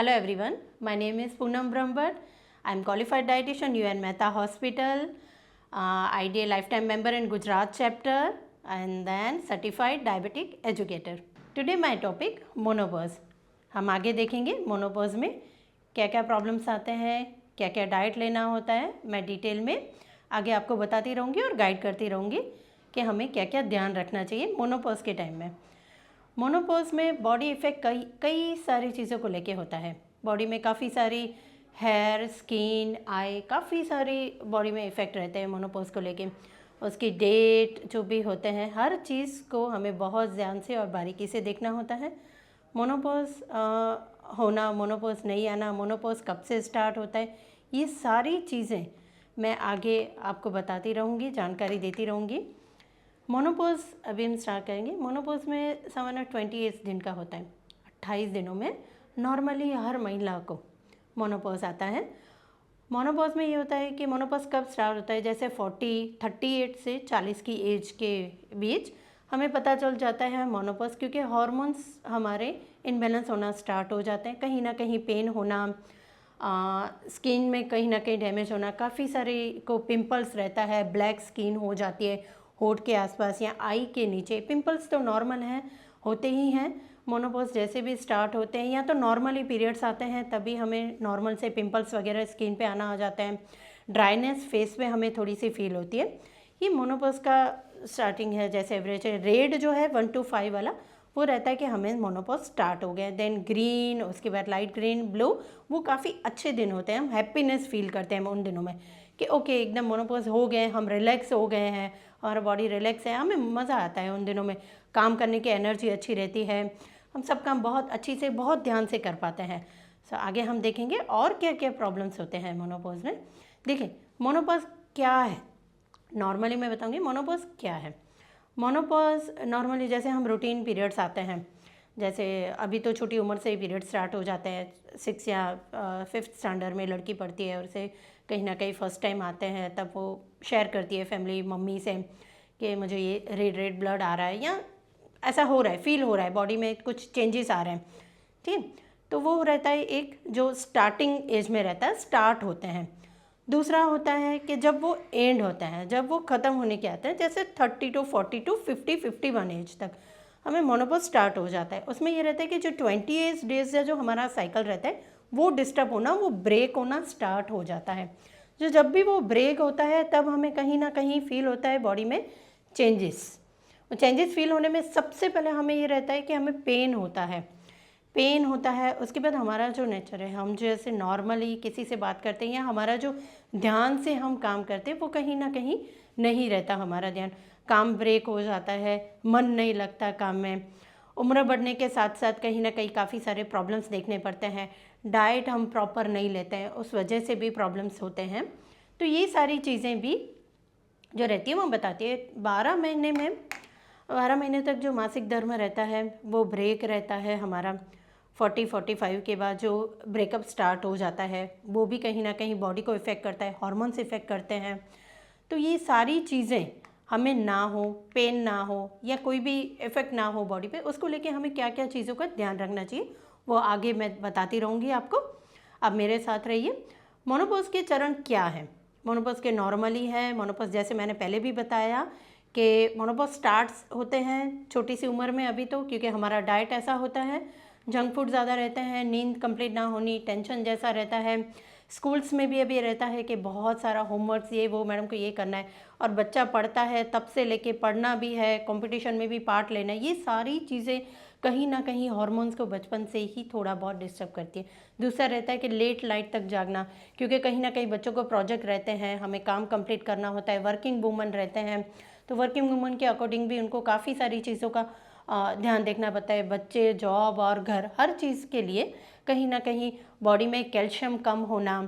Hello everyone, my name is Poonam Brahmbhatt. I am qualified dietitian UN Mehta Hospital, IDA lifetime member in Gujarat chapter and then certified diabetic educator. Today my topic monopause. हम आगे देखेंगे menopause में क्या क्या problems आते हैं, क्या क्या डाइट लेना होता है। मैं डिटेल में आगे आपको बताती रहूँगी और गाइड करती रहूँगी कि हमें क्या क्या ध्यान रखना चाहिए मोनोपॉज के टाइम में। मोनोपॉज में बॉडी इफ़ेक्ट कई सारी चीज़ों को लेके होता है। बॉडी में काफ़ी सारी हेयर, स्किन, आई, काफ़ी सारी बॉडी में इफ़ेक्ट रहते हैं मोनोपॉज को लेके। उसकी डेट जो भी होते हैं, हर चीज़ को हमें बहुत ध्यान से और बारीकी से देखना होता है। मोनोपॉज होना, मोनोपॉज नहीं आना, मोनोपॉज कब से स्टार्ट होता है, ये सारी चीज़ें मैं आगे आपको बताती रहूँगी, जानकारी देती रहूँगी। मोनोपॉज अभी हम स्टार्ट करेंगे। मोनोपॉज में सामान्य 28 दिन का होता है। 28 दिनों में नॉर्मली हर महिला को मोनोपॉज आता है। मोनोपॉज में ये होता है कि मोनोपॉज कब स्टार्ट होता है, जैसे 38 से 40 की एज के बीच हमें पता चल जाता है मोनोपॉज, क्योंकि हार्मोन्स हमारे इनबैलेंस होना स्टार्ट हो जाते हैं। कहीं ना कहीं पेन होना, स्किन में कहीं ना कहीं डैमेज होना, काफ़ी सारे को पिंपल्स रहता है, ब्लैक स्किन हो जाती है होठ के आसपास या आई के नीचे। पिंपल्स तो नॉर्मल हैं, होते ही हैं। मोनोपॉज जैसे भी स्टार्ट होते हैं या तो नॉर्मली पीरियड्स आते हैं तभी हमें नॉर्मल से पिंपल्स वगैरह स्किन पे आना आ जाता है। ड्राइनेस फेस पे हमें थोड़ी सी फील होती है। ये मोनोपॉज का स्टार्टिंग है। जैसे एवरेज है, रेड जो है 1 to 5 वाला वो रहता है कि हमें मोनोपॉज स्टार्ट हो गया। देन ग्रीन, उसके बाद लाइट ग्रीन, ब्लू, वो काफ़ी अच्छे दिन होते हैं। हम हैप्पीनेस फील करते हैं उन दिनों में कि ओके एकदम मोनोपॉज हो गए, हम रिलैक्स हो गए हैं और बॉडी रिलैक्स है। हमें मज़ा आता है उन दिनों में, काम करने की एनर्जी अच्छी रहती है, हम सब काम बहुत अच्छी से बहुत ध्यान से कर पाते हैं। सो आगे हम देखेंगे और क्या क्या प्रॉब्लम्स होते हैं मोनोपॉज में। देखिए मोनोपॉज क्या है, नॉर्मली मैं बताऊंगी मोनोपॉज क्या है। मोनोपॉज नॉर्मली जैसे हम रूटीन पीरियड्स आते हैं, जैसे अभी तो छोटी उम्र से ही पीरियड स्टार्ट हो जाते हैं। 6 या 5th स्टैंडर्ड में लड़की पढ़ती है और उसे कहीं ना कहीं फ़र्स्ट टाइम आते हैं, तब वो शेयर करती है फैमिली मम्मी से कि मुझे ये रेड रेड ब्लड आ रहा है या ऐसा हो रहा है, फील हो रहा है, बॉडी में कुछ चेंजेस आ रहे हैं। ठीक, तो वो रहता है एक जो स्टार्टिंग एज में रहता है, स्टार्ट होते हैं। दूसरा होता है कि जब वो एंड होता है, जब वो ख़त्म होने के आते हैं, जैसे 30 to 40 to 50-51 एज तक हमें मोनोपॉज स्टार्ट हो जाता है। उसमें ये रहता है कि जो 28 डेज का जो हमारा साइकिल रहता है वो डिस्टर्ब होना, वो ब्रेक होना स्टार्ट हो जाता है। जो जब भी वो ब्रेक होता है तब हमें कहीं ना कहीं फील होता है बॉडी में चेंजेस। चेंजेस फील होने में सबसे पहले हमें ये रहता है कि हमें पेन होता है, पेन होता है। उसके बाद हमारा जो नेचर है, हम जैसे नॉर्मली किसी से बात करते हैं या हमारा जो ध्यान से हम काम करते हैं वो कहीं ना कहीं नहीं रहता हमारा ध्यान, काम ब्रेक हो जाता है, मन नहीं लगता काम में। उम्र बढ़ने के साथ साथ कहीं ना कहीं काफ़ी सारे प्रॉब्लम्स देखने पड़ते हैं। डाइट हम प्रॉपर नहीं लेते हैं, उस वजह से भी प्रॉब्लम्स होते हैं। तो ये सारी चीज़ें भी जो रहती है वो बताती है। 12 महीने तक जो मासिक धर्म रहता है वो ब्रेक रहता है हमारा। 40-45 के बाद जो ब्रेकअप स्टार्ट हो जाता है वो भी कहीं ना कहीं बॉडी को इफ़ेक्ट करता है, हार्मोन्स इफ़ेक्ट करते हैं। तो ये सारी चीज़ें हमें ना हो, पेन ना हो या कोई भी इफ़ेक्ट ना हो बॉडी पे, उसको लेके हमें क्या क्या चीज़ों का ध्यान रखना चाहिए वो आगे मैं बताती रहूँगी आपको। अब मेरे साथ रहिए। मोनोपॉज के चरण क्या है। मोनोपॉज के नॉर्मली है। मोनोपॉज जैसे मैंने पहले भी बताया कि मोनोपॉज स्टार्ट्स होते हैं छोटी सी उम्र में अभी तो, क्योंकि हमारा डाइट ऐसा होता है, जंक फूड ज़्यादा रहते हैं, नींद कंप्लीट ना होनी, टेंशन जैसा रहता है। स्कूल्स में भी अभी रहता है कि बहुत सारा होमवर्क, ये वो मैडम को ये करना है, और बच्चा पढ़ता है तब से लेके पढ़ना भी है, कंपटीशन में भी पार्ट लेना है। ये सारी चीज़ें कहीं ना कहीं हार्मोन्स को बचपन से ही थोड़ा बहुत डिस्टर्ब करती है। दूसरा रहता है कि लेट नाइट तक जागना, क्योंकि कहीं ना कहीं बच्चों को प्रोजेक्ट रहते हैं, हमें काम कंप्लीट करना होता है। वर्किंग वूमन रहते हैं तो वर्किंग वूमन के अकॉर्डिंग भी उनको काफ़ी सारी चीज़ों का ध्यान देखना पड़ता है। बच्चे, जॉब और घर, हर चीज़ के लिए कहीं ना कहीं बॉडी में कैल्शियम कम होना,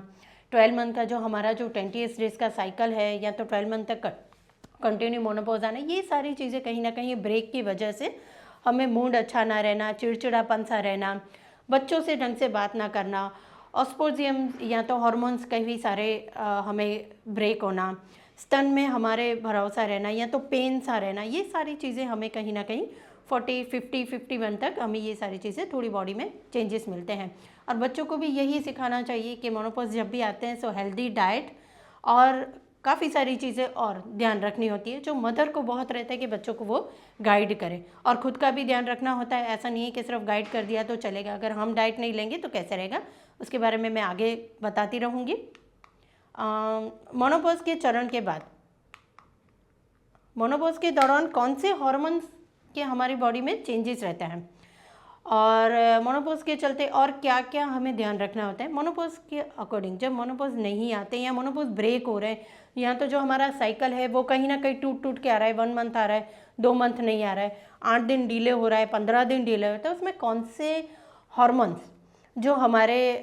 12 मंथ का जो हमारा जो 28 डेज का साइकिल है या तो 12 मंथ तक कंटिन्यू मोनोपॉज आना, ये सारी चीज़ें कहीं ना कहीं ब्रेक की वजह से हमें मूड अच्छा ना रहना, चिड़चिड़ापन सा रहना, बच्चों से ढंग से बात ना करना, ऑस्पोजियम या तो हार्मोन्स कई सारे हमें ब्रेक होना, स्तन में हमारे भरोसा रहना या तो पेन सा रहना, ये सारी चीज़ें हमें कहीं ना कहीं 40, 50, 51 तक हमें ये सारी चीज़ें थोड़ी बॉडी में चेंजेस मिलते हैं। और बच्चों को भी यही सिखाना चाहिए कि मोनोपॉज जब भी आते हैं सो हेल्दी डाइट और काफ़ी सारी चीज़ें और ध्यान रखनी होती है, जो मदर को बहुत रहता है कि बच्चों को वो गाइड करे, और ख़ुद का भी ध्यान रखना होता है। ऐसा नहीं है कि सिर्फ गाइड कर दिया तो चलेगा, अगर हम डाइट नहीं लेंगे तो कैसे रहेगा, उसके बारे में मैं आगे बताती रहूँगी। मोनोपॉज के चरण के बाद, मोनोपॉज के दौरान कौन से हार्मोन्स के हमारी बॉडी में चेंजेस रहते हैं और मोनोपॉज के चलते और क्या क्या हमें ध्यान रखना होता है। मोनोपॉज के अकॉर्डिंग जब मोनोपॉज नहीं आते या मोनोपॉज ब्रेक हो रहे हैं, या तो जो हमारा साइकिल है वो कहीं ना कहीं टूट टूट के आ रहा है, 1 मंथ आ रहा है, 2 मंथ नहीं आ रहा है, 8 दिन डिले हो रहा है, 15 दिन डिले होता है, उसमें कौन से हार्मोन्स जो हमारे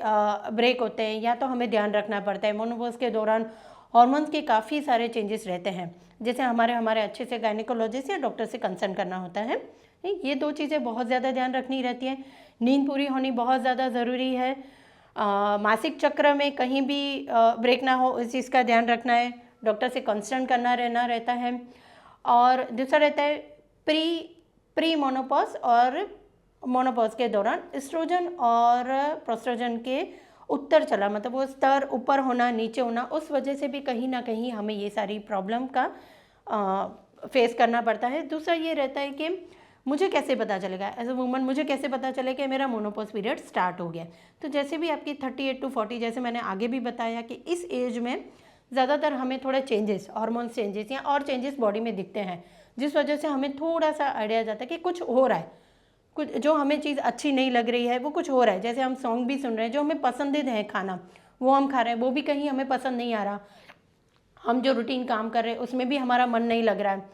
ब्रेक होते हैं या तो हमें ध्यान रखना पड़ता है। मोनोपॉज के दौरान हार्मोन्स के काफ़ी सारे चेंजेस रहते हैं, जैसे हमारे अच्छे से गायनिकोलॉजिस्ट या डॉक्टर से कंसल्ट करना होता है। ये 2 चीज़ें बहुत ज़्यादा ध्यान रखनी रहती है। नींद पूरी होनी बहुत ज़्यादा ज़रूरी है। मासिक चक्र में कहीं भी ब्रेक ना हो, इस चीज़ का ध्यान रखना है, डॉक्टर से कंसल्ट करना रहता है। और दूसरा रहता है प्री मोनोपॉज और मोनोपॉज के दौरान एस्ट्रोजन और प्रोस्ट्रोजन के उत्तर चला, मतलब वो स्तर ऊपर होना नीचे होना, उस वजह से भी कहीं ना कहीं हमें ये सारी प्रॉब्लम का फेस करना पड़ता है। दूसरा ये रहता है कि मुझे कैसे पता चलेगा एज अ वुमन, मुझे कैसे पता चले कि मेरा मोनोपॉज पीरियड स्टार्ट हो गया। तो जैसे भी आपकी 38 to 40, जैसे मैंने आगे भी बताया कि इस एज में ज़्यादातर हमें थोड़े चेंजेस, हार्मोन्स चेंजेस या और चेंजेस बॉडी में दिखते हैं, जिस वजह से हमें थोड़ा सा आइडिया जाता है कि कुछ हो रहा है, कुछ जो हमें चीज़ अच्छी नहीं लग रही है वो कुछ हो रहा है। जैसे हम सॉन्ग भी सुन रहे हैं, जो हमें पसंदीदा है खाना वो हम खा रहे हैं, वो भी कहीं हमें पसंद नहीं आ रहा। हम जो रूटीन काम कर रहे हैं उसमें भी हमारा मन नहीं लग रहा है,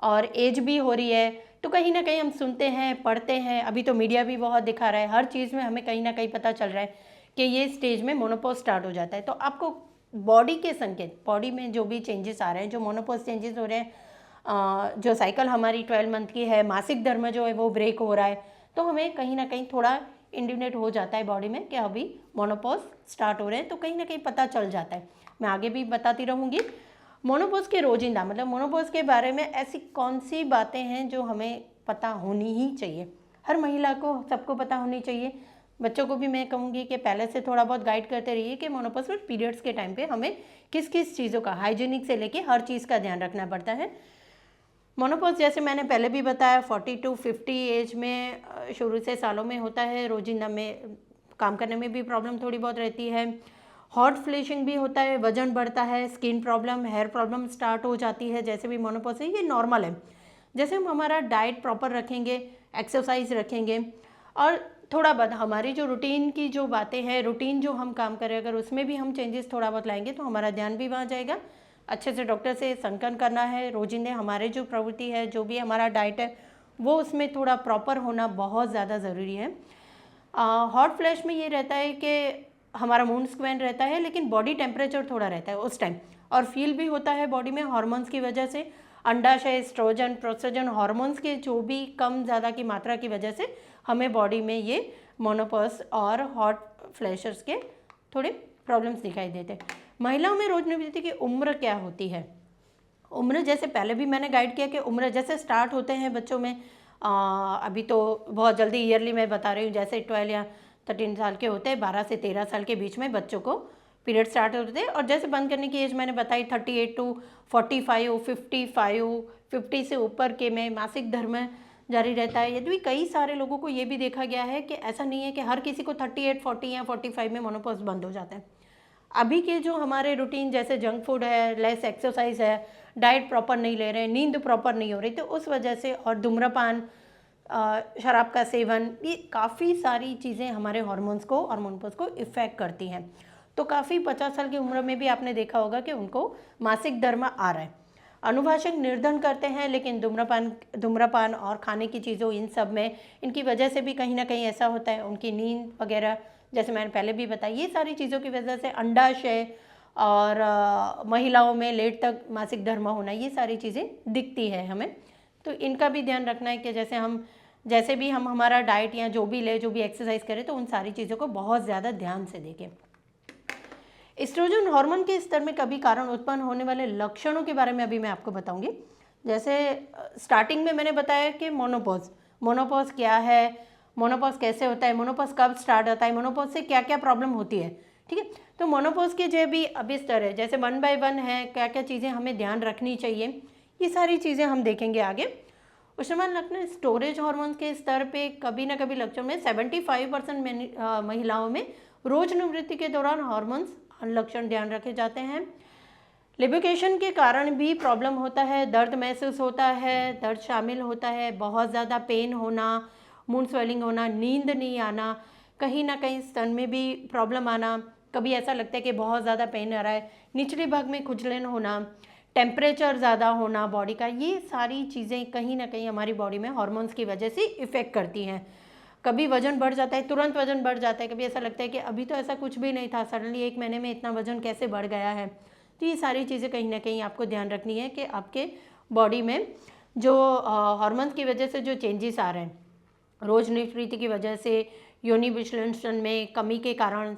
और एज भी हो रही है, तो कहीं ना कहीं हम सुनते हैं, पढ़ते हैं, अभी तो मीडिया भी बहुत दिखा रहा है, हर चीज़ में हमें कहीं ना कहीं पता चल रहा है कि ये स्टेज में मोनोपॉज स्टार्ट हो जाता है। तो आपको बॉडी के संकेत, बॉडी में जो भी चेंजेस आ रहे हैं, जो मोनोपॉज चेंजेस हो रहे हैं, जो साइकिल हमारी 12 मंथ की है, मासिक धर्म जो है वो ब्रेक हो रहा है, तो हमें कहीं ना कहीं थोड़ा इंडिकेट हो जाता है बॉडी में कि अभी मोनोपॉज स्टार्ट हो रहे हैं, तो कहीं ना कहीं पता चल जाता है। मैं आगे भी बताती रहूँगी। मोनोपॉज के रोजिंदा, मतलब मोनोपॉज के बारे में ऐसी कौन सी बातें हैं जो हमें पता होनी ही चाहिए, हर महिला को, सबको पता होनी चाहिए। बच्चों को भी मैं कहूँगी कि पहले से थोड़ा बहुत गाइड करते रहिए कि मोनोपॉज पीरियड्स के टाइम पे हमें किस किस चीज़ों का, हाइजीनिक से लेके हर चीज़ का ध्यान रखना पड़ता है। मोनोपॉज जैसे मैंने पहले भी बताया 40 to 50 एज में शुरू से सालों में होता है। रोजिंदा में काम करने में भी प्रॉब्लम थोड़ी बहुत रहती है, हॉट फ्लैशिंग भी होता है, वजन बढ़ता है, skin problem, hair problem start हो जाती है। जैसे भी मोनोपॉज है ये नॉर्मल है। जैसे हम हमारा डाइट प्रॉपर रखेंगे, एक्सरसाइज रखेंगे, और थोड़ा बहुत हमारी जो रूटीन की जो बातें हैं, रूटीन जो हम काम करें, अगर उसमें भी हम चेंजेस थोड़ा बहुत लाएंगे तो हमारा ध्यान भी वहाँ जाएगा। अच्छे से डॉक्टर से संपर्क करना है। रोजिंदे हमारे जो प्रवृत्ति है, जो भी हमारा डाइट है, वो उसमें थोड़ा प्रॉपर होना बहुत ज़्यादा ज़रूरी है। हॉट फ्लैश में ये रहता है कि हमारा मूड स्विंग रहता है, लेकिन बॉडी टेम्परेचर थोड़ा रहता है उस टाइम, और फील भी होता है बॉडी में हार्मोन्स की वजह से। अंडाशय, एस्ट्रोजन, प्रोस्ट्रोजन हार्मोन्स के जो भी कम ज़्यादा की मात्रा की वजह से हमें बॉडी में ये मोनोपॉज और हॉट फ्लैशर्स के थोड़े प्रॉब्लम्स दिखाई देते हैं। महिलाओं में रोजनिवृत्ति की उम्र क्या होती है? उम्र जैसे पहले भी मैंने गाइड किया कि उम्र जैसे स्टार्ट होते हैं बच्चों में, अभी तो बहुत जल्दी ईयरली मैं बता रही हूँ, जैसे 12 या 13 साल के होते हैं, 12 से 13 साल के बीच में बच्चों को पीरियड स्टार्ट होते हैं। और जैसे बंद करने की एज मैंने बताई 38 to 45, 55, 50 से ऊपर के में मासिक धर्म जारी रहता है। यदि कई सारे लोगों को ये भी देखा गया है कि ऐसा नहीं है कि हर किसी को 38, 40 या 45 में मोनोपॉज बंद हो जाता है। अभी के जो हमारे रूटीन, जैसे जंक फूड है, लेस एक्सरसाइज है, डाइट प्रॉपर नहीं ले रहे हैं, नींद प्रॉपर नहीं हो रही, तो उस वजह से, और धूम्रपान, शराब का सेवन, ये काफ़ी सारी चीज़ें हमारे हार्मोन्स को और मोनोपॉज को इफ़ेक्ट करती हैं। तो काफ़ी 50 साल की उम्र में भी आपने देखा होगा कि उनको मासिक धर्म आ रहा है। अनुभाषक निर्धन करते हैं, लेकिन धूम्रपान और खाने की चीज़ों, इन सब में इनकी वजह से भी कहीं ना कहीं ऐसा होता है। उनकी नींद वगैरह, जैसे मैंने पहले भी बताया, ये सारी चीज़ों की वजह से अंडाशय और महिलाओं में लेट तक मासिक धर्म होना, ये सारी चीज़ें दिखती है हमें। तो इनका भी ध्यान रखना है कि जैसे भी हम हमारा डाइट या जो भी ले, जो भी एक्सरसाइज करें, तो उन सारी चीज़ों को बहुत ज़्यादा ध्यान से देखें। एस्ट्रोजन हार्मोन के स्तर में कभी कारण उत्पन्न होने वाले लक्षणों के बारे में अभी मैं आपको बताऊंगी। जैसे स्टार्टिंग में मैंने बताया कि मोनोपॉज क्या है, मोनोपॉज कैसे होता है, मोनोपॉज कब स्टार्ट होता है, मोनोपॉज से क्या क्या प्रॉब्लम होती है, ठीक है। तो मोनोपॉज के जो भी अभी स्तर है, जैसे 1 बाय 1 है, क्या क्या चीज़ें हमें ध्यान रखनी चाहिए, ये सारी चीज़ें हम देखेंगे आगे। उष्णमान लक्षण स्टोरेज हार्मोन के स्तर पे कभी ना कभी लक्षण में 75% महिलाओं में रोज निवृत्ति के दौरान हार्मोन्स लक्षण ध्यान रखे जाते हैं। लिब्रिकेशन के कारण भी प्रॉब्लम होता है, दर्द महसूस होता है, दर्द शामिल होता है, बहुत ज़्यादा पेन होना, मूड स्वेलिंग होना, नींद नहीं आना, कहीं ना कहीं स्तन में भी प्रॉब्लम आना, कभी ऐसा लगता है कि बहुत ज़्यादा पेन आ रहा है, निचले भाग में खुजलन होना, टेम्परेचर ज़्यादा होना बॉडी का, ये सारी चीज़ें कहीं ना कहीं हमारी बॉडी में हार्मोन्स की वजह से इफ़ेक्ट करती हैं। कभी वजन बढ़ जाता है, तुरंत वजन बढ़ जाता है, कभी ऐसा लगता है कि अभी तो ऐसा कुछ भी नहीं था, सडनली 1 महीने में इतना वजन कैसे बढ़ गया है। तो ये सारी चीज़ें कहीं ना कहीं आपको ध्यान रखनी है कि आपके बॉडी में जो हार्मोन्स की वजह से जो चेंजेस आ रहे हैं, रोज निवृत्ति की वजह से, योनि विश्लेषण में कमी के कारण,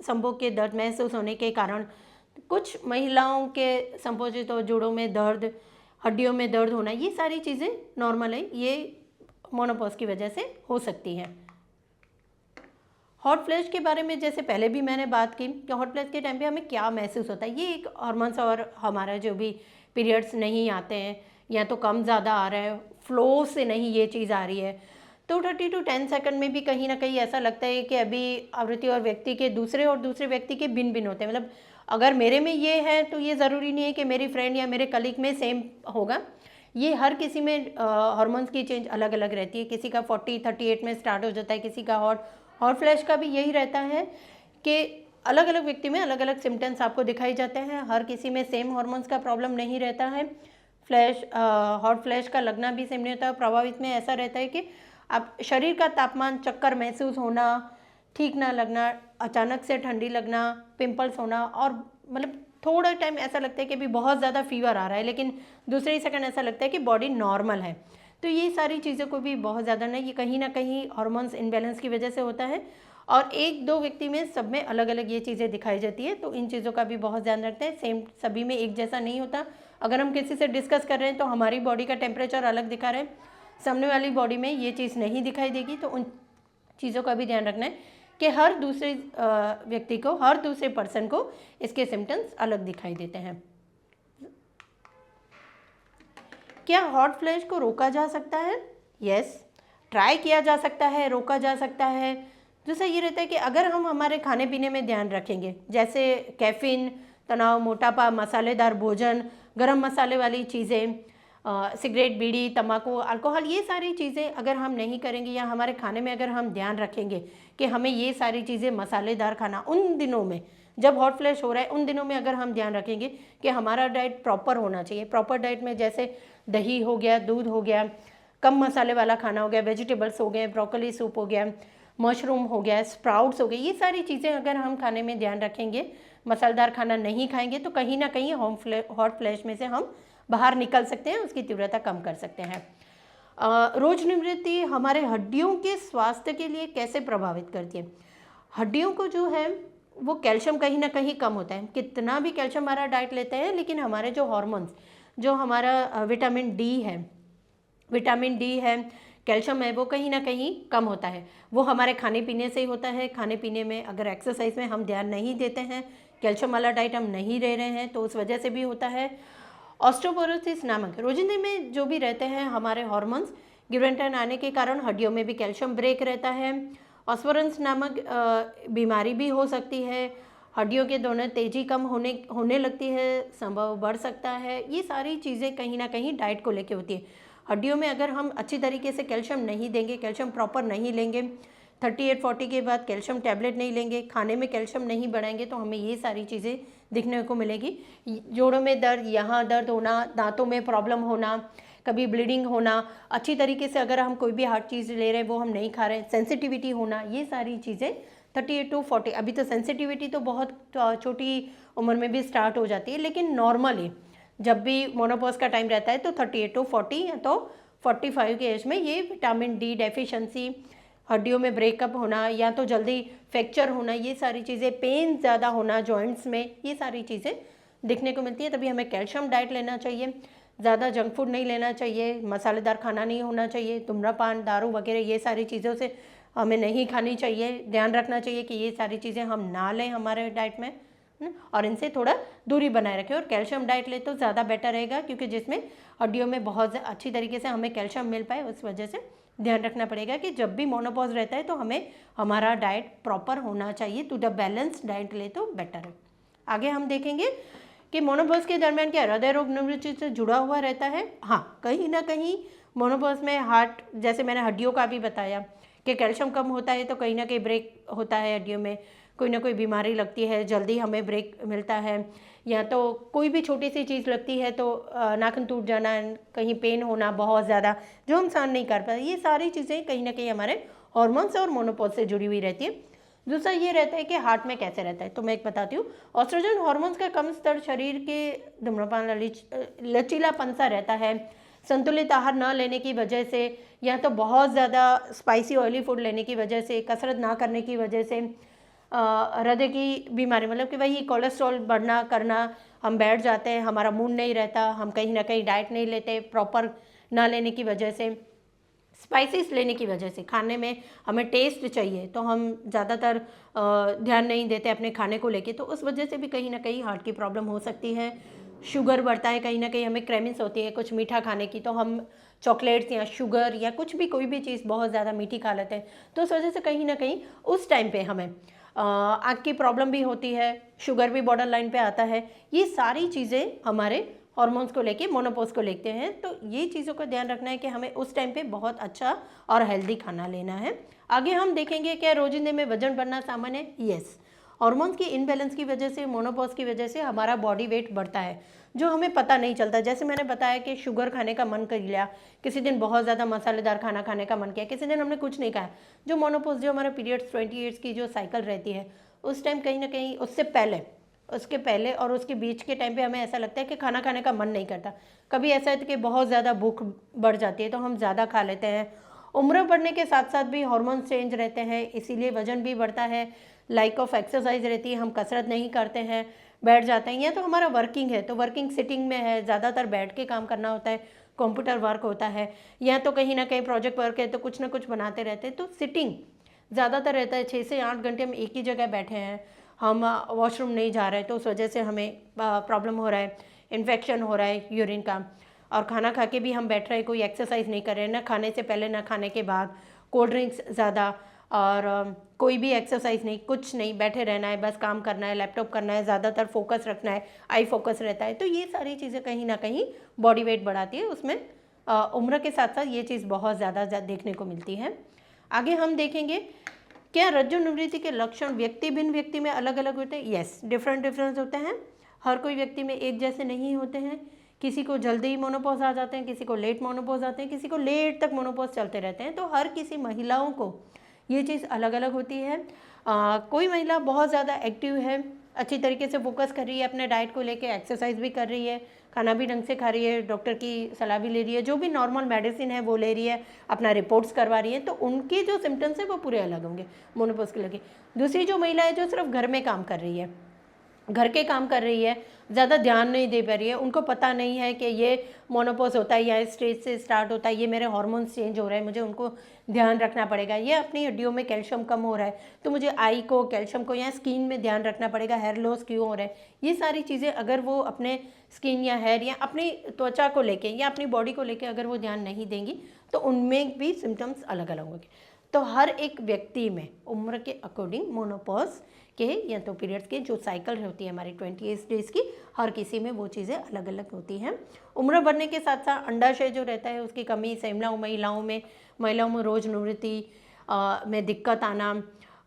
संभोग के दर्द महसूस होने के कारण, कुछ महिलाओं के संपोजित और जोड़ों में दर्द, हड्डियों में दर्द होना, ये सारी चीज़ें नॉर्मल है, ये मोनोपॉज की वजह से हो सकती हैं। हॉट फ्लैश के बारे में जैसे पहले भी मैंने बात की कि हॉट फ्लैश के टाइम पे हमें क्या महसूस होता है, ये एक हार्मोन्स और हमारा जो भी पीरियड्स नहीं आते हैं या तो कम ज़्यादा आ रहा है, फ्लो से नहीं ये चीज़ आ रही है, तो 30 to 10 सेकंड में भी कहीं ना कहीं ऐसा लगता है कि अभी आवृत्ति और व्यक्ति के दूसरे व्यक्ति के भिन्न भिन्न होते हैं। मतलब अगर मेरे में ये है तो ये ज़रूरी नहीं है कि मेरी फ्रेंड या मेरे कलीग में सेम होगा, ये हर किसी में हार्मोन्स की चेंज अलग अलग रहती है। किसी का 40-38 में स्टार्ट हो जाता है, किसी का हॉट फ्लैश का भी यही रहता है कि अलग अलग व्यक्ति में अलग अलग सिम्टम्स आपको दिखाई जाते हैं, हर किसी में सेम हार्मोन्स का प्रॉब्लम नहीं रहता है। हॉट फ्लैश का लगना भी सेम नहीं होता है। प्रभावित में ऐसा रहता है कि आप शरीर का तापमान, चक्कर महसूस होना, ठीक ना लगना, अचानक से ठंडी लगना, पिंपल्स होना, और मतलब थोड़ा टाइम ऐसा लगता है कि अभी बहुत ज़्यादा फीवर आ रहा है, लेकिन दूसरे ही सेकंड ऐसा लगता है कि बॉडी नॉर्मल है। तो ये सारी चीज़ों को भी बहुत ज़्यादा ये कहीं ना कहीं हार्मोन्स इनबैलेंस की वजह से होता है, और 1-2 व्यक्ति में सब में अलग अलग ये चीज़ें दिखाई जाती है। तो इन चीज़ों का भी बहुत ध्यान रखते हैं, सेम सभी में एक जैसा नहीं होता। अगर हम किसी से डिस्कस कर रहे हैं तो हमारी बॉडी का टेम्परेचर अलग दिखा रहे हैं, सामने वाली बॉडी में ये चीज़ नहीं दिखाई देगी। तो उन चीज़ों का भी ध्यान रखना है कि हर दूसरे व्यक्ति को, हर दूसरे पर्सन को इसके सिम्टम्स अलग दिखाई देते हैं। क्या हॉट फ्लैश को रोका जा सकता है? यस, ट्राई किया जा सकता है, रोका जा सकता है। दूसरा ये रहता है कि अगर हम हमारे खाने पीने में ध्यान रखेंगे, जैसे कैफीन, तनाव, मोटापा, मसालेदार भोजन, गरम मसाले वाली चीज़ें, सिगरेट, बीड़ी, तम्बाकू, अल्कोहल, ये सारी चीज़ें अगर हम नहीं करेंगे, या हमारे खाने में अगर हम ध्यान रखेंगे कि हमें ये सारी चीज़ें मसालेदार खाना, उन दिनों में जब हॉट फ्लैश हो रहा है, उन दिनों में अगर हम ध्यान रखेंगे कि हमारा डाइट प्रॉपर होना चाहिए। प्रॉपर डाइट में जैसे दही हो गया, दूध हो गया, कम मसाले वाला खाना हो गया, वेजिटेबल्स हो गए, ब्रोकली सूप हो गया, मशरूम हो गया, स्प्राउट्स हो गए, ये सारी चीज़ें अगर हम खाने में ध्यान रखेंगे, मसालेदार खाना नहीं खाएंगे, तो कहीं ना कहीं हॉट फ्लैश में से हम बाहर निकल सकते हैं, उसकी तीव्रता कम कर सकते हैं। रोज निवृत्ति हमारे हड्डियों के स्वास्थ्य के लिए कैसे प्रभावित करती है? हड्डियों को जो है वो कैल्शियम कहीं ना कहीं कम होता है, कितना भी कैल्शियम हमारा डाइट लेते हैं, लेकिन हमारे जो हार्मोन्स, जो हमारा विटामिन डी है, कैल्शियम है, वो कहीं ना कहीं कम होता है। वो हमारे खाने पीने से ही होता है। खाने पीने में अगर एक्सरसाइज में हम ध्यान नहीं देते हैं, कैल्शियम वाला डाइट हम नहीं ले रहे हैं, तो उस वजह से भी होता है। ऑस्टियोपोरोसिस नामक रोजिंदे में जो भी रहते हैं हमारे हार्मोन्स, गिबरेलिन आने के कारण हड्डियों में भी कैल्शियम ब्रेक रहता है। ऑस्फोरेंस नामक बीमारी भी हो सकती है, हड्डियों के दोनों तेजी कम होने लगती है, संभव बढ़ सकता है। ये सारी चीज़ें कहीं ना कहीं डाइट को लेके होती है। हड्डियों में अगर हम अच्छी तरीके से कैल्शियम नहीं देंगे, कैल्शियम प्रॉपर नहीं लेंगे, 38-40 के बाद कैल्शियम टैबलेट नहीं लेंगे, खाने में कैल्शियम नहीं बढ़ाएंगे, तो हमें ये सारी चीज़ें दिखने को मिलेगी। जोड़ों में दर्द, यहाँ दर्द होना, दांतों में प्रॉब्लम होना, कभी ब्लीडिंग होना, अच्छी तरीके से अगर हम कोई भी हार्ड चीज़ ले रहे हैं वो हम नहीं खा रहे हैं, सेंसिटिविटी होना, ये सारी चीज़ें 38 to 40। अभी तो सेंसिटिविटी तो बहुत छोटी उम्र में भी स्टार्ट हो जाती है, लेकिन नॉर्मली जब भी मोनोपॉज का टाइम रहता है तो 38 to 40 या तो 45 के एज में ये विटामिन डी डेफिशिएंसी, हड्डियों में ब्रेकअप होना, या तो जल्दी फ्रैक्चर होना, ये सारी चीज़ें, पेन ज़्यादा होना जॉइंट्स में, ये सारी चीज़ें दिखने को मिलती है। तभी हमें कैल्शियम डाइट लेना चाहिए। ज़्यादा जंक फूड नहीं लेना चाहिए, मसालेदार खाना नहीं होना चाहिए, धूम्रपान, दारू वगैरह ये सारी चीज़ों से हमें नहीं खानी चाहिए। ध्यान रखना चाहिए कि ये सारी चीज़ें हम ना लें हमारे डाइट में, और इनसे थोड़ा दूरी बनाए रखें। और कैल्शियम डाइट ले तो ज़्यादा बेटर रहेगा, क्योंकि जिसमें हड्डियों में बहुत अच्छी तरीके से हमें कैल्शियम मिल पाए, उस वजह से ध्यान रखना पड़ेगा कि जब भी मोनोपॉज रहता है तो हमें हमारा डाइट प्रॉपर होना चाहिए। तो द बैलेंस डाइट ले तो बेटर है। आगे हम देखेंगे कि मोनोपॉज के दरमियान क्या हृदय रोग निवृत्ति से जुड़ा हुआ रहता है। हाँ, कहीं ना कहीं मोनोपॉज में हार्ट, जैसे मैंने हड्डियों का भी बताया कि कैल्शियम कम होता है तो कहीं ना कहीं ब्रेक होता है हड्डियों में, कोई ना कोई बीमारी लगती है, जल्दी हमें ब्रेक मिलता है, या तो कोई भी छोटी सी चीज़ लगती है तो नाखून टूट जाना, कहीं पेन होना बहुत ज़्यादा जो हम सहन नहीं कर पाते। ये सारी चीज़ें कहीं ना कहीं हमारे हॉर्मोन्स और मोनोपॉज से जुड़ी हुई रहती है। दूसरा ये रहता है कि हार्ट में कैसे रहता है, तो मैं एक बताती हूँ। ऑस्ट्रोजन हार्मोन्स का कम स्तर शरीर के धूम्रपान लचीलापन सा रहता है, संतुलित आहार न लेने की वजह से, या तो बहुत ज़्यादा स्पाइसी ऑयली फूड लेने की वजह से, कसरत ना करने की वजह से, हृदय की बीमारी मतलब कि वही कोलेस्ट्रॉल बढ़ना करना, हम बैठ जाते हैं, हमारा मूड नहीं रहता, हम कहीं ना कहीं डाइट नहीं लेते प्रॉपर ना लेने की वजह से, स्पाइसेस लेने की वजह से, खाने में हमें टेस्ट चाहिए तो हम ज़्यादातर ध्यान नहीं देते अपने खाने को लेके, तो उस वजह से भी कहीं ना कहीं हार्ट की प्रॉब्लम हो सकती है। शुगर बढ़ता है, कहीं ना कहीं हमें क्रेविंग्स होती है कुछ मीठा खाने की, तो हम चॉकलेट्स या शुगर या कुछ भी कोई भी चीज़ बहुत ज़्यादा मीठी खा लेते हैं, तो उस वजह से कहीं ना कहीं उस टाइम पे हमें आँख की प्रॉब्लम भी होती है, शुगर भी बॉर्डर लाइन पे आता है। ये सारी चीज़ें हमारे हॉर्मोन्स को लेके, मोनोपॉज को लेते हैं, तो ये चीज़ों का ध्यान रखना है कि हमें उस टाइम पे बहुत अच्छा और हेल्दी खाना लेना है। आगे हम देखेंगे क्या रोजिंदे में वजन बढ़ना सामान्य है। यस, हॉर्मोन्स की इनबैलेंस की वजह से, मोनोपॉज की वजह से हमारा बॉडी वेट बढ़ता है जो हमें पता नहीं चलता। जैसे मैंने बताया कि शुगर खाने का मन कर लिया, किसी दिन बहुत ज़्यादा मसालेदार खाना खाने का मन किया, किसी दिन हमने कुछ नहीं खाया, जो मोनोपॉज, जो हमारा पीरियड्स 28 की जो साइकिल रहती है, उस टाइम कहीं ना कहीं उससे पहले, उसके पहले और उसके बीच के टाइम पे हमें ऐसा लगता है कि खाना खाने का मन नहीं करता। कभी ऐसा है कि बहुत ज़्यादा भूख बढ़ जाती है तो हम ज़्यादा खा लेते हैं। उम्र बढ़ने के साथ साथ भी हार्मोन चेंज रहते हैं, इसीलिए वजन भी बढ़ता है। लाइक ऑफ एक्सरसाइज रहती है, हम कसरत नहीं करते हैं, बैठ जाते हैं, या तो हमारा वर्किंग है तो वर्किंग सिटिंग में है, ज़्यादातर बैठ के काम करना होता है, कंप्यूटर वर्क होता है, या तो कहीं ना कहीं प्रोजेक्ट वर्क है तो कुछ ना कुछ बनाते रहते हैं, तो सिटिंग ज़्यादातर रहता है। 6 से 8 घंटे हम एक ही जगह बैठे हैं, हम वॉशरूम नहीं जा रहे, तो उस वजह से हमें प्रॉब्लम हो रहा है, इन्फेक्शन हो रहा है यूरिन का। और खाना खा के भी हम बैठ रहे हैं, कोई एक्सरसाइज नहीं कर रहे हैं, ना खाने से पहले ना खाने के बाद, कोल्ड ड्रिंक्स ज़्यादा, और कोई भी एक्सरसाइज नहीं, कुछ नहीं, बैठे रहना है, बस काम करना है, लैपटॉप करना है, ज़्यादातर फोकस रखना है, आई फोकस रहता है। तो ये सारी चीज़ें कहीं ना कहीं बॉडी वेट बढ़ाती है, उसमें उम्र के साथ साथ ये चीज़ बहुत ज़्यादा देखने को मिलती है। आगे हम देखेंगे क्या रज्जु निवृत्ति के लक्षण व्यक्ति भिन्न व्यक्ति में अलग अलग होते हैं। यस, डिफरेंस होते हैं, हर कोई व्यक्ति में एक जैसे नहीं होते हैं। किसी को जल्दी मोनोपॉज आ जाते हैं, किसी को लेट मोनोपॉज आते हैं, किसी को लेट तक मोनोपॉज चलते रहते हैं, तो हर किसी महिलाओं को ये चीज़ अलग अलग होती है। कोई महिला बहुत ज़्यादा एक्टिव है, अच्छी तरीके से फोकस कर रही है अपने डाइट को लेके, एक्सरसाइज भी कर रही है, खाना भी ढंग से खा रही है, डॉक्टर की सलाह भी ले रही है, जो भी नॉर्मल मेडिसिन है वो ले रही है, अपना रिपोर्ट्स करवा रही है, तो उनके जो सिम्टम्स हैं वो पूरे अलग होंगे मोनोपॉज के लगे। दूसरी जो महिला है जो सिर्फ घर में काम कर रही है, घर के काम कर रही है, ज़्यादा ध्यान नहीं दे पा रही है, उनको पता नहीं है कि ये मोनोपॉज होता है या इस स्टेज से स्टार्ट होता है, ये मेरे हार्मोन्स चेंज हो रहे हैं, मुझे उनको ध्यान रखना पड़ेगा, ये अपनी हड्डियों में कैल्शियम कम हो रहा है तो मुझे आई को, कैल्शियम को या स्किन में ध्यान रखना पड़ेगा, हेयर लॉस क्यों हो रहा है। ये सारी चीज़ें अगर वो अपने स्किन या हेयर या अपनी त्वचा को लेके या अपनी बॉडी को लेके अगर वो ध्यान नहीं देंगी तो उनमें भी सिम्टम्स अलग अलग होंगे। तो हर एक व्यक्ति में उम्र के अकॉर्डिंग मोनोपॉज के या तो पीरियड्स के जो साइकिल होती है हमारी 28 डेज़ की, हर किसी में वो चीज़ें अलग अलग होती हैं। उम्र बढ़ने के साथ साथ अंडाशय जो रहता है उसकी कमी, सेमला महिलाओं में रोज निवृत्ति में दिक्कत आना,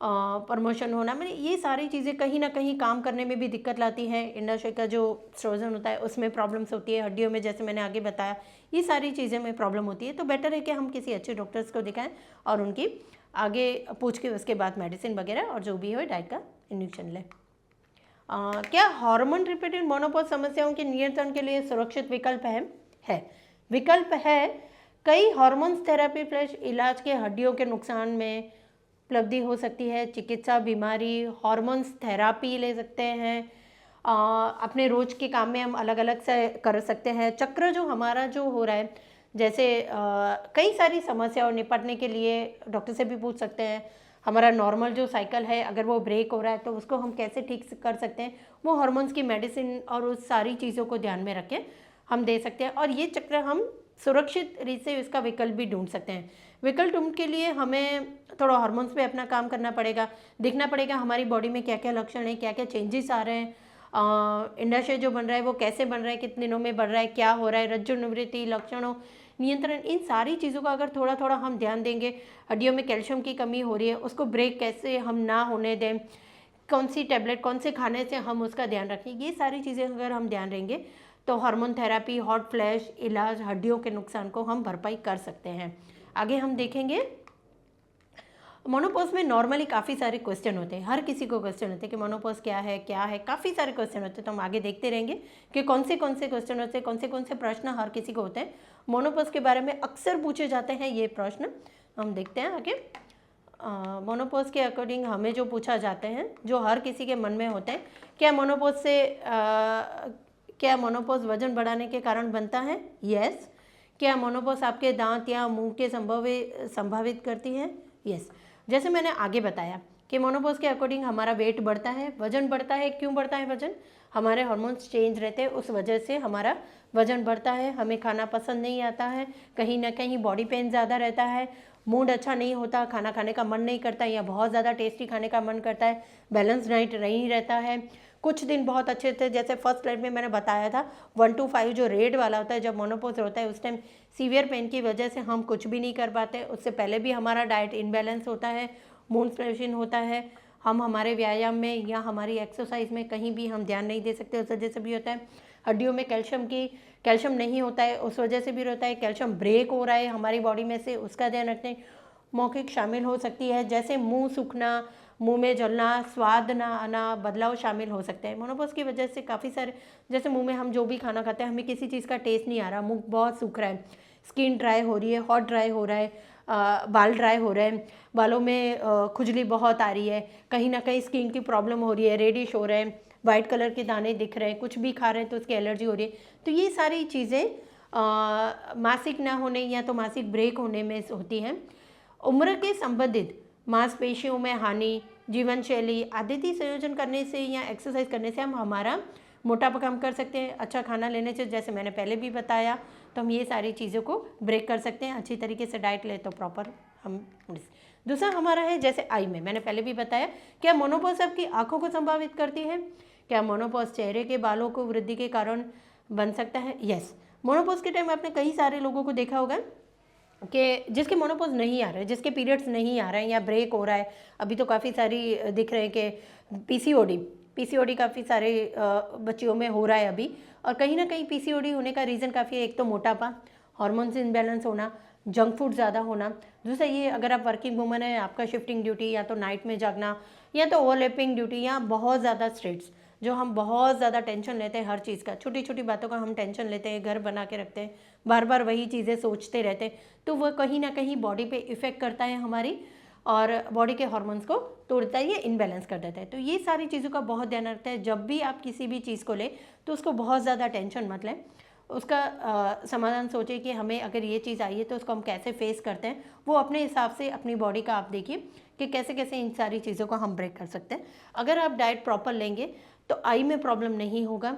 प्रमोशन होना, मैंने ये सारी चीज़ें कहीं ना कहीं काम करने में भी दिक्कत लाती है। अंडाशय का जो स्ट्रोजन होता है उसमें प्रॉब्लम्स होती है, हड्डियों में जैसे मैंने आगे बताया ये सारी चीज़ें में प्रॉब्लम होती है। तो बेटर है कि हम किसी अच्छे डॉक्टर्स को दिखाएं और उनकी आगे पूछ के उसके बाद मेडिसिन वगैरह और जो भी हो डाइट का इंजेक्शन लें। क्या हार्मोन रिलेटेड मोनोपॉज समस्याओं के नियंत्रण के लिए सुरक्षित विकल्प है? विकल्प है। कई हार्मोन्स थेरेपी प्लस इलाज के हड्डियों के नुकसान में उपलब्धि हो सकती है। चिकित्सा बीमारी हार्मोन्स थेरापी ले सकते हैं, अपने रोज के काम में हम अलग अलग से कर सकते हैं। चक्र जो हमारा जो हो रहा है, जैसे कई सारी समस्याओं निपटने के लिए डॉक्टर से भी पूछ सकते हैं। हमारा नॉर्मल जो साइकिल है अगर वो ब्रेक हो रहा है तो उसको हम कैसे ठीक कर सकते हैं, वो हार्मोन्स की मेडिसिन और उस सारी चीज़ों को ध्यान में रख के हम दे सकते हैं। और ये चक्र हम सुरक्षित रीत से इसका विकल्प भी ढूंढ सकते हैं। विकल्प ढूंढ के लिए हमें थोड़ा हार्मोन्स पे अपना काम करना पड़ेगा, देखना पड़ेगा हमारी बॉडी में क्या क्या लक्षण है, क्या क्या चेंजेस आ रहे हैं, अंडाशय जो बन रहा है वो कैसे बन रहा है, कितने दिनों में बढ़ रहा है, क्या हो रहा है, रज्जु निवृत्ति, लक्षणों, नियंत्रण, इन सारी चीज़ों का अगर थोड़ा थोड़ा हम ध्यान देंगे। हड्डियों में कैल्शियम की कमी हो रही है, उसको ब्रेक कैसे हम ना होने दें, कौन सी टैबलेट कौन से खाने से हम उसका ध्यान रखें, ये सारी चीज़ें अगर हम ध्यान देंगे तो हार्मोन थेरेपी, हॉट फ्लैश इलाज, हड्डियों के नुकसान को हम भरपाई कर सकते हैं। आगे हम देखेंगे मोनोपॉज में नॉर्मली काफ़ी सारे क्वेश्चन होते हैं, हर किसी को क्वेश्चन होते हैं कि मोनोपॉज क्या है, काफ़ी सारे क्वेश्चन होते हैं। तो हम आगे देखते रहेंगे कि कौन से क्वेश्चन होते हैं, कौन से प्रश्न हर किसी को होते हैं। मोनोपॉज के बारे में अक्सर पूछे जाते हैं ये प्रश्न, हम देखते हैं आगे। मोनोपॉज के अकॉर्डिंग हमें जो पूछा जाते हैं, जो हर किसी के मन में होते हैं, क्या मोनोपॉज वजन बढ़ाने के कारण बनता है? यस। क्या मोनोपॉज आपके दांत या मुंह के संभावित करती है? यस। जैसे मैंने आगे बताया कि मोनोपॉज के अकॉर्डिंग हमारा वेट बढ़ता है, वजन बढ़ता है। क्यों बढ़ता है वजन? हमारे हार्मोन्स चेंज रहते हैं, उस वजह से हमारा वजन बढ़ता है। हमें खाना पसंद नहीं आता है, कहीं ना कहीं बॉडी पेन ज़्यादा रहता है, मूड अच्छा नहीं होता, खाना खाने का मन नहीं करता या बहुत ज़्यादा टेस्टी खाने का मन करता है, बैलेंस डाइट नहीं रहता है। कुछ दिन बहुत अच्छे थे, जैसे फर्स्ट स्लाइड में मैंने बताया था 1 to 5 जो रेड वाला होता है, जब मोनोपॉज होता है उस टाइम सीवियर पेन की वजह से हम कुछ भी नहीं कर पाते। उससे पहले भी हमारा डाइट इनबैलेंस होता है, मूड फ्लैशिंग होता है, हम हमारे व्यायाम में या हमारी एक्सरसाइज में कहीं भी हम ध्यान नहीं दे सकते, उस वजह से भी होता है। हड्डियों में कैल्शियम नहीं होता है, उस वजह से भी होता है। कैल्शियम ब्रेक हो रहा है हमारी बॉडी में से, उसका ध्यान रखते हैं। मौखिक शामिल हो सकती है, जैसे मुंह सूखना, मुंह में जलना, स्वाद ना आना, बदलाव शामिल हो सकते हैं। मोनोपॉज की वजह से काफ़ी सारे, जैसे मुंह में हम जो भी खाना खाते हैं हमें किसी चीज़ का टेस्ट नहीं आ रहा, मुंह बहुत सूख रहा है, स्किन ड्राई हो रही है, हॉट ड्राई हो रहा है, बाल ड्राई हो रहे हैं, बालों में खुजली बहुत आ रही है, कहीं ना कहीं स्किन की प्रॉब्लम हो रही है, रेडिश हो रहे हैं, वाइट कलर के दाने दिख रहे हैं, कुछ भी खा रहे हैं तो उसकी एलर्जी हो रही है। तो ये सारी चीज़ें मासिक ना होने या तो मासिक ब्रेक होने में होती हैं। उम्र के संबंधित मांसपेशियों में हानि, जीवन शैली, आदती संयोजन करने से या एक्सरसाइज करने से हम हमारा मोटापा कम कर सकते हैं। अच्छा खाना लेने से, जैसे मैंने पहले भी बताया, तो हम ये सारी चीज़ों को ब्रेक कर सकते हैं। अच्छी तरीके से डाइट ले तो प्रॉपर हम। दूसरा हमारा है जैसे आई में, मैंने पहले भी बताया, क्या मोनोपॉज आपकी आंखों को संभावित करती है? क्या मोनोपॉज चेहरे के बालों को वृद्धि के कारण बन सकता है? यस। मोनोपॉज के टाइम आपने कई सारे लोगों को देखा होगा कि जिसके मोनोपॉज नहीं आ रहे, जिसके पीरियड्स नहीं आ रहे हैं या ब्रेक हो रहा है। अभी तो काफ़ी सारी दिख रहे हैं कि पीसीओडी काफ़ी सारे बच्चियों में हो रहा है अभी। और कहीं ना कहीं पीसीओडी होने का रीज़न काफ़ी है, एक तो मोटापा, हार्मोन्स इनबैलेंस होना, जंक फूड ज़्यादा होना। दूसरा ये, अगर आप वर्किंग वूमन है, आपका शिफ्टिंग ड्यूटी या तो नाइट में जागना या तो ओवरलैपिंग ड्यूटी या बहुत ज़्यादा स्ट्रेस, जो हम बहुत ज़्यादा टेंशन लेते हैं हर चीज़ का, छोटी छोटी बातों का हम टेंशन लेते हैं, घर बना के रखते हैं, बार बार वही चीज़ें सोचते रहते हैं, तो वह कहीं ना कहीं बॉडी पे इफ़ेक्ट करता है हमारी, और बॉडी के हार्मोन्स को तोड़ता है, ये इनबैलेंस कर देता है। तो ये सारी चीज़ों का बहुत ध्यान रखता है। जब भी आप किसी भी चीज़ को लें तो उसको बहुत ज़्यादा टेंशन मत लें, उसका समाधान सोचिए कि हमें अगर ये चीज़ आई है तो उसको हम कैसे फेस करते हैं। वो अपने हिसाब से अपनी बॉडी का आप देखिए कि कैसे कैसे इन सारी चीज़ों को हम ब्रेक कर सकते हैं। अगर आप डाइट प्रॉपर लेंगे तो आई में प्रॉब्लम नहीं होगा,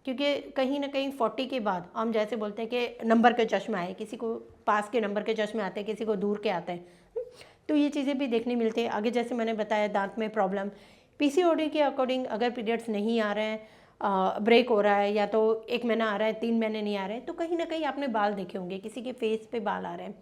क्योंकि कहीं ना कहीं 40 के बाद हम जैसे बोलते हैं कि नंबर के चश्मे आए, किसी को पास के नंबर के चश्मे आते हैं, किसी को दूर के आते हैं, तो ये चीज़ें भी देखने मिलती है। आगे जैसे मैंने बताया दांत में प्रॉब्लम, पीसीओडी के अकॉर्डिंग अगर पीरियड्स नहीं आ रहे हैं, ब्रेक हो रहा है, या तो 1 महीना आ रहा है, 3 महीने नहीं आ रहे हैं, तो कहीं ना कहीं आपने बाल देखे होंगे, किसी के फेस पे बाल आ रहे हैं,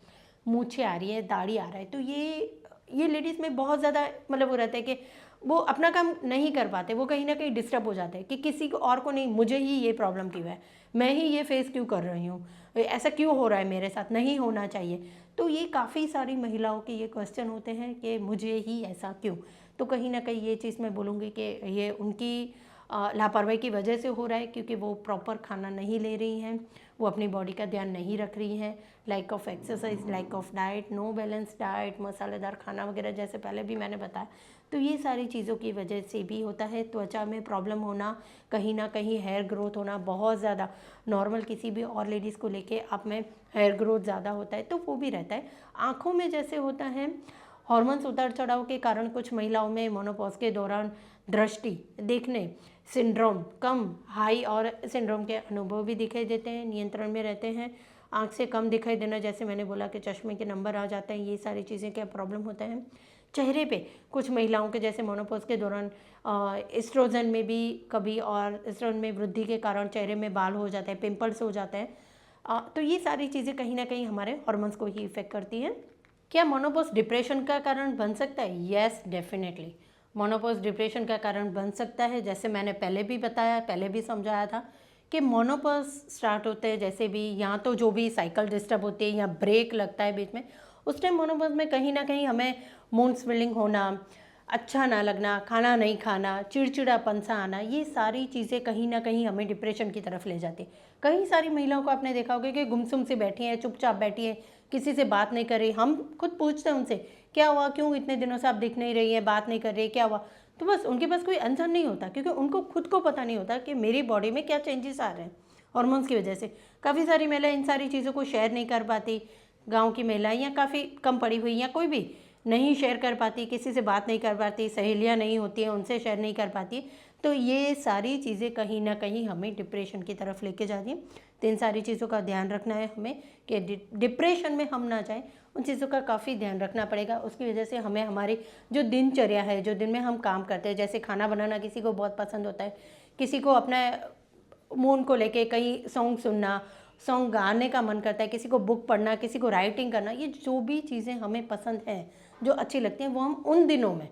मूछें आ रही है, दाढ़ी आ रहा है, तो ये लेडीज़ में बहुत ज़्यादा मतलब वो रहता है कि वो अपना काम नहीं कर पाते, वो कहीं ना कहीं डिस्टर्ब हो जाते हैं कि किसी को और को नहीं, मुझे ही ये प्रॉब्लम क्यों है, मैं ही ये फेस क्यों कर रही हूँ, ऐसा क्यों हो रहा है मेरे साथ, नहीं होना चाहिए। तो ये काफ़ी सारी महिलाओं के ये क्वेश्चन होते हैं कि मुझे ही ऐसा क्यों। तो कहीं ना कहीं ये चीज़ मैं बोलूँगी कि ये उनकी लापरवाही की वजह से हो रहा है, क्योंकि वो प्रॉपर खाना नहीं ले रही हैं, वो अपनी बॉडी का ध्यान नहीं रख रही हैं, lack of exercise, lack of diet, no balance diet, मसालेदार खाना वगैरह, जैसे पहले भी मैंने बताया। तो ये सारी चीज़ों की वजह से भी होता है। त्वचा में प्रॉब्लम होना, कहीं ना कहीं हेयर ग्रोथ होना बहुत ज़्यादा, नॉर्मल किसी भी और लेडीज़ को लेके आप में हेयर ग्रोथ ज़्यादा होता है तो वो भी रहता है। आँखों में जैसे होता है हॉर्मोन्स उतार चढ़ाव के कारण कुछ महिलाओं में मोनोपॉज के दौरान दृष्टि, देखने, सिंड्रोम कम, हाई और सिंड्रोम के अनुभव भी दिखाई देते हैं, नियंत्रण में रहते हैं। आँख से कम दिखाई देना, जैसे मैंने बोला कि चश्मे के नंबर आ जाते हैं, ये सारी चीज़ें क्या प्रॉब्लम होता है। चेहरे पे कुछ महिलाओं के जैसे मोनोपॉज के दौरान एस्ट्रोजन में भी कभी और एस्ट्रोजन में वृद्धि के कारण चेहरे में बाल हो जाते हैं, पिंपल्स हो जाते हैं। तो ये सारी चीज़ें कहीं ना कहीं हमारे हॉर्मोन्स को ही इफेक्ट करती हैं। क्या मोनोपॉज डिप्रेशन का कारण बन सकता है? यस, डेफिनेटली मोनोपॉज डिप्रेशन का कारण बन सकता है। जैसे मैंने पहले भी बताया, पहले भी समझाया था कि मोनोपॉज स्टार्ट होते हैं जैसे भी, यहाँ तो जो भी साइकिल डिस्टर्ब होती है या ब्रेक लगता है बीच में, उस टाइम मोनोपॉज में कहीं ना कहीं हमें मूड स्विंग होना, अच्छा ना लगना, खाना नहीं खाना, चिड़चिड़ापन सा आना, ये सारी चीज़ें कहीं ना कहीं हमें डिप्रेशन की तरफ ले जाती है। कई सारी महिलाओं को आपने देखा होगा कि गुमसुम से बैठी हैं, चुपचाप बैठी हैं, किसी से बात नहीं कर रही। हम खुद पूछते हैं उनसे, क्या हुआ, क्यों इतने दिनों से आप दिख नहीं रही हैं, बात नहीं कर रही, क्या हुआ? तो बस उनके पास कोई आंसर नहीं होता, क्योंकि उनको खुद को पता नहीं होता कि मेरी बॉडी में क्या चेंजेस आ रहे हैं हॉर्मोन्स की वजह से। काफ़ी सारी महिलाएं इन सारी चीज़ों को शेयर नहीं कर पाती, गांव की महिलाएं या काफ़ी कम पढ़ी हुई या कोई भी नहीं शेयर कर पाती, किसी से बात नहीं कर पाती, सहेलियां नहीं होती हैं उनसे शेयर नहीं कर पाती। तो ये सारी चीज़ें कहीं ना कहीं हमें डिप्रेशन की तरफ लेके जाती हैं। तो इन सारी चीज़ों का ध्यान रखना है हमें कि डिप्रेशन में हम ना जाएं, उन चीज़ों का काफ़ी ध्यान रखना पड़ेगा। उसकी वजह से हमें हमारी जो दिनचर्या है, जो दिन में हम काम करते हैं, जैसे खाना बनाना किसी को बहुत पसंद होता है, किसी को अपना मूड को लेके कहीं सॉन्ग सुनना, सॉन्ग गाने का मन करता है, किसी को बुक पढ़ना, किसी को राइटिंग करना, ये जो भी चीज़ें हमें पसंद हैं, जो अच्छी लगती हैं, वो हम उन दिनों में,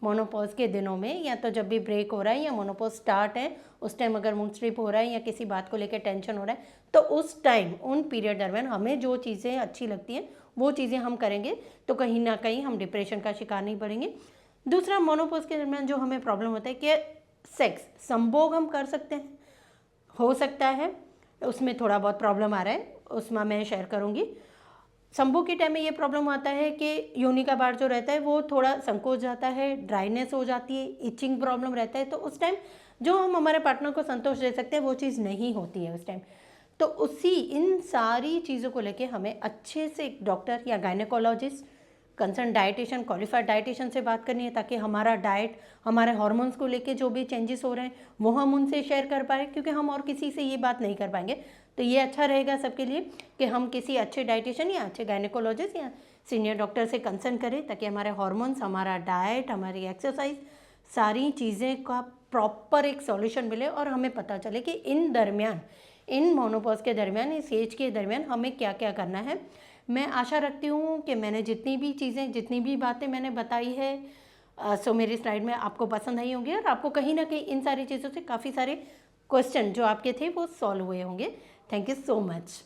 मोनोपॉज के दिनों में, या तो जब भी ब्रेक हो रहा है या मोनोपॉज स्टार्ट है उस टाइम अगर मूड स्लिप हो रहा है या किसी बात को लेकर टेंशन हो रहा है, तो उस टाइम उन पीरियड दरमियान हमें जो चीज़ें अच्छी लगती हैं वो चीज़ें हम करेंगे, तो कहीं ना कहीं हम डिप्रेशन का शिकार नहीं पड़ेंगे। दूसरा, मोनोपॉज के दरमियान जो हमें प्रॉब्लम होता है कि सेक्स, संभोग हम कर सकते हैं, हो सकता है उसमें थोड़ा बहुत प्रॉब्लम आ रहा है, उसमें मैं शेयर करूँगी। संभोग के टाइम में ये प्रॉब्लम आता है कि योनि का बार जो रहता है वो थोड़ा संकोच जाता है, ड्राइनेस हो जाती है, इचिंग प्रॉब्लम रहता है, तो उस टाइम जो हम हमारे पार्टनर को संतोष दे सकते हैं वो चीज़ नहीं होती है उस टाइम। तो उसी इन सारी चीज़ों को लेके हमें अच्छे से एक डॉक्टर या gynaecologist, concern dietitian, qualified dietitian से बात करनी है, ताकि हमारा डाइट, हमारे हार्मोन्स को लेके जो भी चेंजेस हो रहे हैं वो हम उनसे शेयर कर पाए, क्योंकि हम और किसी से ये बात नहीं कर पाएंगे। तो ये अच्छा रहेगा सबके लिए कि हम किसी अच्छे डाइटिशियन या अच्छे गायनेकोलॉजिस्ट या सीनियर डॉक्टर से कंसर्न करें, ताकि हमारे हार्मोन्स, हमारा डाइट, हमारी एक्सरसाइज, सारी चीज़ें का प्रॉपर एक सॉल्यूशन मिले और हमें पता चले कि इन दरमियान, इन मोनोपॉज के दरमियान, इस एज के दरमियान हमें क्या क्या करना है। मैं आशा रखती हूँ कि मैंने जितनी भी चीज़ें, जितनी भी बातें मैंने बताई है सो मेरी स्लाइड में आपको पसंद आई होंगी और आपको कहीं ना कहीं इन सारी चीज़ों से काफ़ी सारे क्वेश्चन जो आपके थे वो सॉल्व हुए होंगे। Thank you so much.